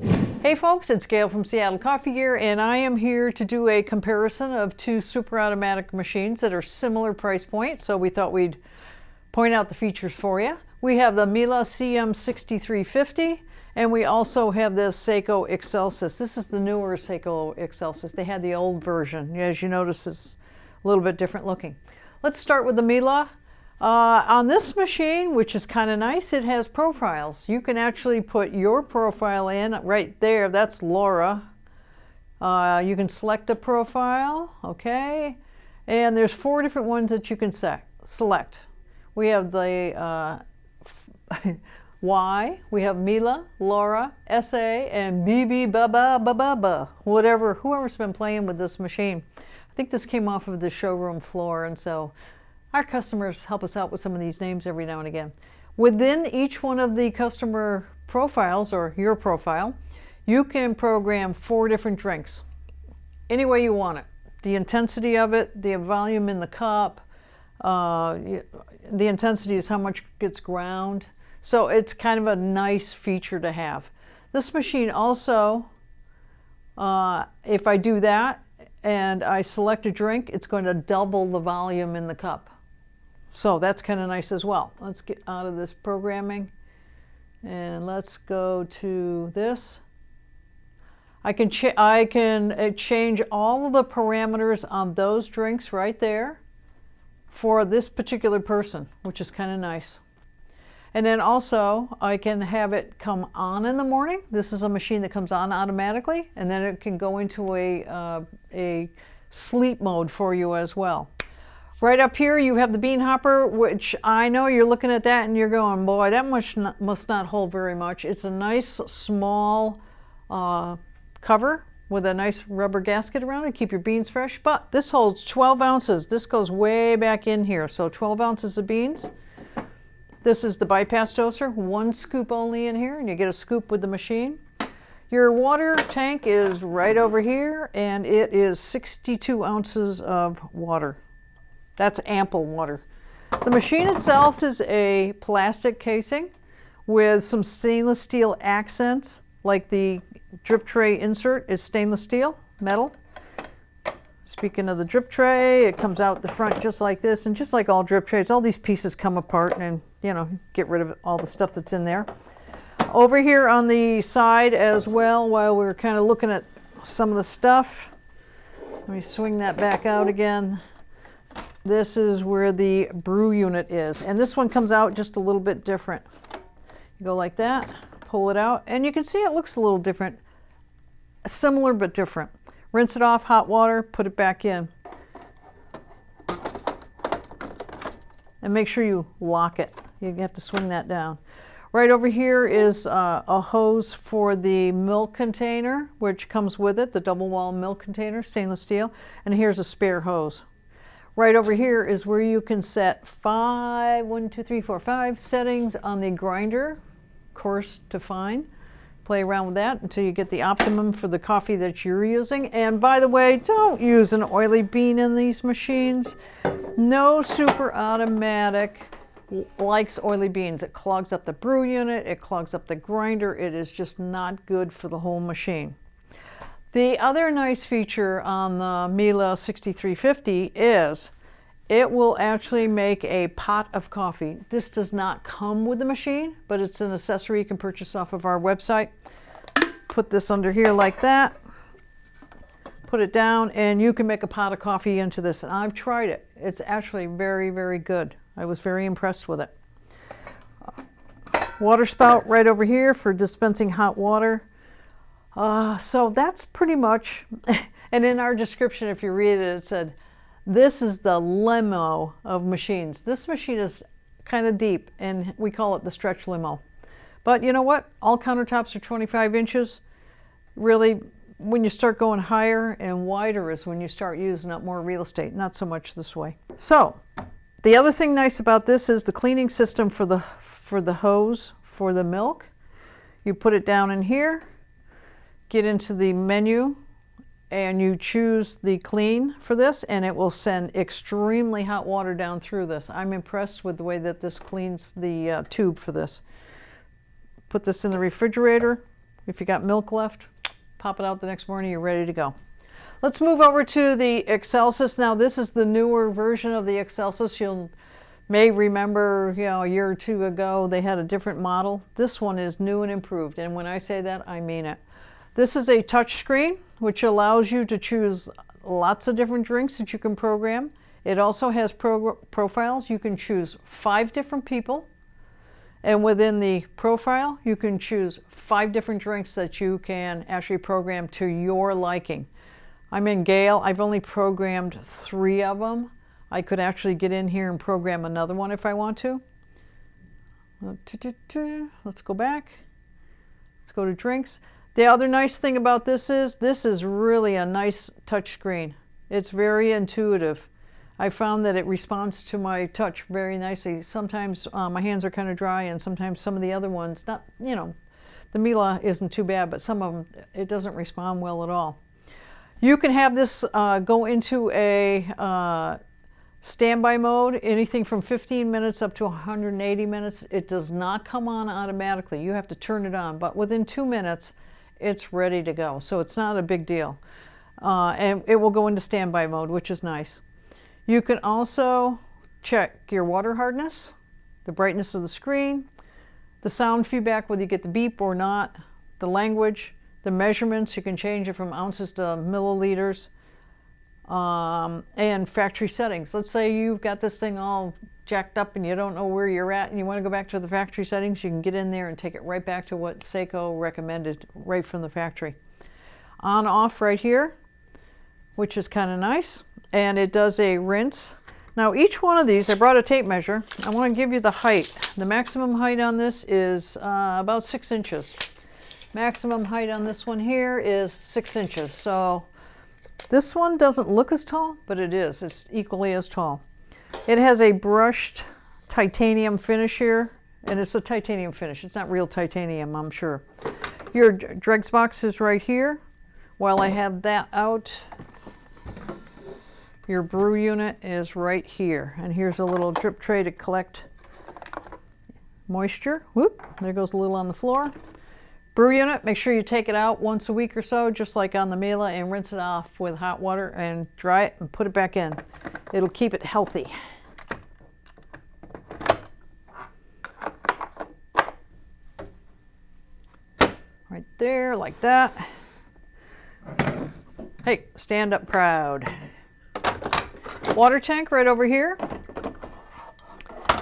Hey folks, it's Gail from Seattle Coffee Gear, and I am here to do a comparison of two super automatic machines that are similar price point, so we thought we'd point out the features for you. We have the Miele CM6350, and we also have the Seiko Xelsis. This is the newer Seiko Xelsis. They had the old version. As you notice, it's a little bit different looking. Let's start with the Miele. On this machine, which is kind of nice, it has profiles. You can actually put your profile in right there. That's Laura. You can select a profile, okay? And there's 4 different ones that you can select. We have the Y, we have Miele, Laura, SA, and BB Baba, whoever's been playing with this machine. I think this came off of the showroom floor, and so our customers help us out with some of these names every now and again. Within each one of the customer profiles, or your profile, you can program 4 different drinks, any way you want it. The intensity of it, the volume in the cup, the intensity is how much gets ground. So it's kind of a nice feature to have. This machine also, if I do that and I select a drink, it's going to double the volume in the cup. So that's kind of nice as well. Let's get out of this programming and let's go to this. I can change all of the parameters on those drinks right there for this particular person, which is kind of nice. And then also I can have it come on in the morning. This is a machine that comes on automatically, and then it can go into a sleep mode for you as well. Right up here you have the bean hopper, which I know you're looking at that and you're going, boy, that must not hold very much. It's a nice small cover with a nice rubber gasket around it, keep your beans fresh, but this holds 12 ounces. This goes way back in here, so 12 ounces of beans. This is the bypass doser, 1 scoop only in here, and you get a scoop with the machine. Your water tank is right over here, and it is 62 ounces of water. That's ample water. The machine itself is a plastic casing with some stainless steel accents, like the drip tray insert is stainless steel, metal. Speaking of the drip tray, it comes out the front just like this, and just like all drip trays, all these pieces come apart and, you know, get rid of all the stuff that's in there. Over here on the side as well, while we're kind of looking at some of the stuff, let me swing that back out again. This is where the brew unit is, and this one comes out just a little bit different. You go like that, pull it out, and you can see it looks a little different. Similar but different. Rinse it off, hot water, put it back in. And make sure you lock it. You have to swing that down. Right over here is a hose for the milk container, which comes with it, the double wall milk container, stainless steel, and here's a spare hose. Right over here is where you can set 5 settings on the grinder, coarse to fine. Play around with that until you get the optimum for the coffee that you're using. And by the way, don't use an oily bean in these machines. No super automatic likes oily beans. It clogs up the brew unit, it clogs up the grinder. It is just not good for the whole machine. The other nice feature on the Miele 6350 is it will actually make a pot of coffee. This does not come with the machine, but it's an accessory you can purchase off of our website. Put this under here like that, put it down, and you can make a pot of coffee into this. And I've tried it. It's actually very, very good. I was very impressed with it. Water spout right over here for dispensing hot water. So that's pretty much, and in our description, if you read it, it said, this is the limo of machines. This machine is kind of deep, and we call it the stretch limo. But you know what? All countertops are 25 inches. Really, when you start going higher and wider is when you start using up more real estate, not so much this way. So, the other thing nice about this is the cleaning system for the hose for the milk. You put it down in here, get into the menu, and you choose the clean for this, and it will send extremely hot water down through this. I'm impressed with the way that this cleans the tube for this. Put this in the refrigerator, If you got milk left, pop it out the next morning, you're ready to go. Let's move over to the Xelsis. Now this is the newer version of the Xelsis. You may remember, a year or two ago, they had a different model. This one is new and improved, and when I say that, I mean it. This is a touch screen, which allows you to choose lots of different drinks that you can program. It also has profiles. You can choose 5 different people, and within the profile, you can choose 5 different drinks that you can actually program to your liking. I'm in Gale. I've only programmed 3 of them. I could actually get in here and program another one if I want to. Let's go back. Let's go to drinks. The other nice thing about this is really a nice touch screen. It's very intuitive. I found that it responds to my touch very nicely. Sometimes my hands are kind of dry, and sometimes some of the other ones, the Miele isn't too bad, but some of them, it doesn't respond well at all. You can have this go into a standby mode, anything from 15 minutes up to 180 minutes. It does not come on automatically. You have to turn it on, but within 2 minutes, it's ready to go. So it's not a big deal. And it will go into standby mode, which is nice. You can also check your water hardness, the brightness of the screen, the sound feedback, whether you get the beep or not, the language, the measurements. You can change it from ounces to milliliters. And factory settings. Let's say you've got this thing all jacked up and you don't know where you're at and you want to go back to the factory settings. You can get in there and take it right back to what Seiko recommended right from the factory. On off right here, which is kind of nice, and it does a rinse. Now each one of these, I brought a tape measure. I want to give you the height. The maximum height on this is about 6 inches. Maximum height on this one here is 6 inches. So this one doesn't look as tall, but it is. It's equally as tall. It has a brushed titanium finish here, and it's a titanium finish. It's not real titanium, I'm sure. Your dregs box is right here. While I have that out, your brew unit is right here. And here's a little drip tray to collect moisture. Whoop, there goes a little on the floor. Brew unit, make sure you take it out once a week or so, just like on the Miele, and rinse it off with hot water and dry it and put it back in. It'll keep it healthy. Right there, like that. Hey, stand up proud. Water tank right over here.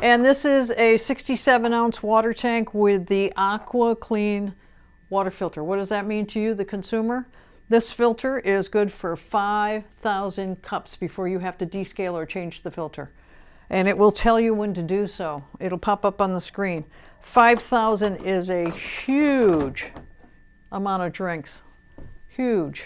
And this is a 67-ounce water tank with the Aqua Clean water filter. What does that mean to you, the consumer? This filter is good for 5,000 cups before you have to descale or change the filter. And it will tell you when to do so. It'll pop up on the screen. 5,000 is a huge amount of drinks. Huge.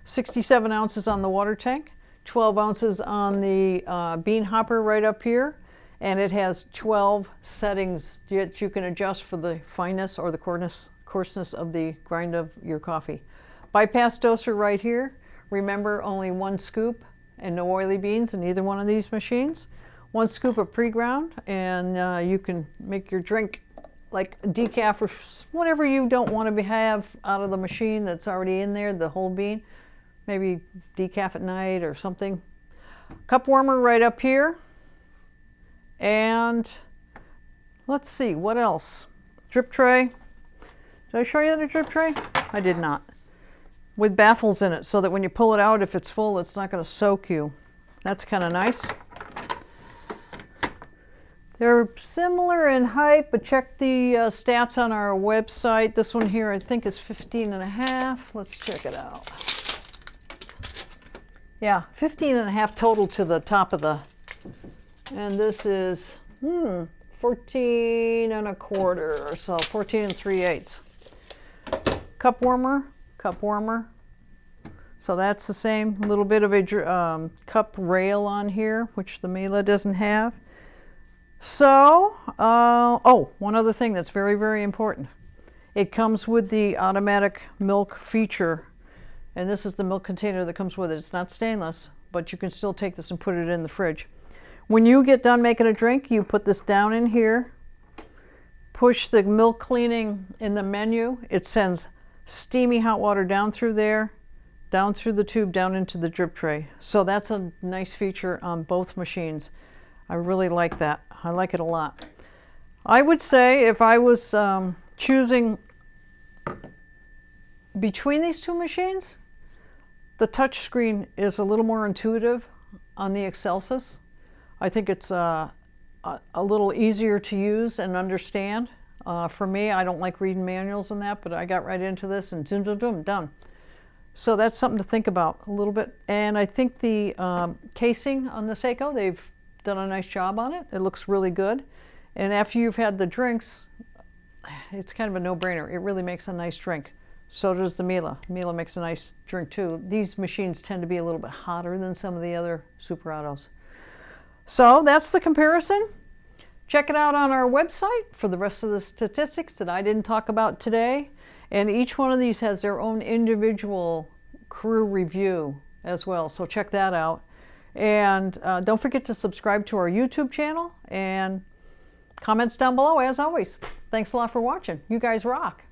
67 ounces on the water tank, 12 ounces on the bean hopper right up here, and it has 12 settings that you can adjust for the fineness or the coarseness of the grind of your coffee. Bypass doser right here. Remember, only 1 scoop and no oily beans in either one of these machines. 1 scoop of pre-ground, and you can make your drink like decaf or whatever you don't want to have out of the machine that's already in there, the whole bean. Maybe decaf at night or something. Cup warmer right up here. And let's see, what else? Drip tray. Did I show you the drip tray? I did not. With baffles in it, so that when you pull it out, if it's full, it's not going to soak you. That's kind of nice. They're similar in height, but check the stats on our website. This one here, I think, is 15.5. Let's check it out. Yeah, 15.5 total to the top of the, and this is 14.25 or so, 14 3/8. Cup warmer. So that's the same. A little bit of a cup rail on here, which the Miele doesn't have. So, one other thing that's very, very important. It comes with the automatic milk feature. And this is the milk container that comes with it. It's not stainless, but you can still take this and put it in the fridge. When you get done making a drink, you put this down in here, push the milk cleaning in the menu. It sends steamy hot water down through there, down through the tube, down into the drip tray. So that's a nice feature on both machines. I really like that. I like it a lot. I would say if I was choosing between these two machines, the touch screen is a little more intuitive on the Xelsis. I think it's a little easier to use and understand. For me, I don't like reading manuals and that, but I got right into this and zoom, zoom, zoom, done. So that's something to think about a little bit. And I think the casing on the Seiko, they've done a nice job on it. It looks really good. And after you've had the drinks, it's kind of a no-brainer. It really makes a nice drink. So does the Miele. Miele makes a nice drink too. These machines tend to be a little bit hotter than some of the other Super Autos. So that's the comparison. Check it out on our website for the rest of the statistics that I didn't talk about today. And each one of these has their own individual crew review as well. So check that out. And don't forget to subscribe to our YouTube channel and comments down below as always. Thanks a lot for watching. You guys rock.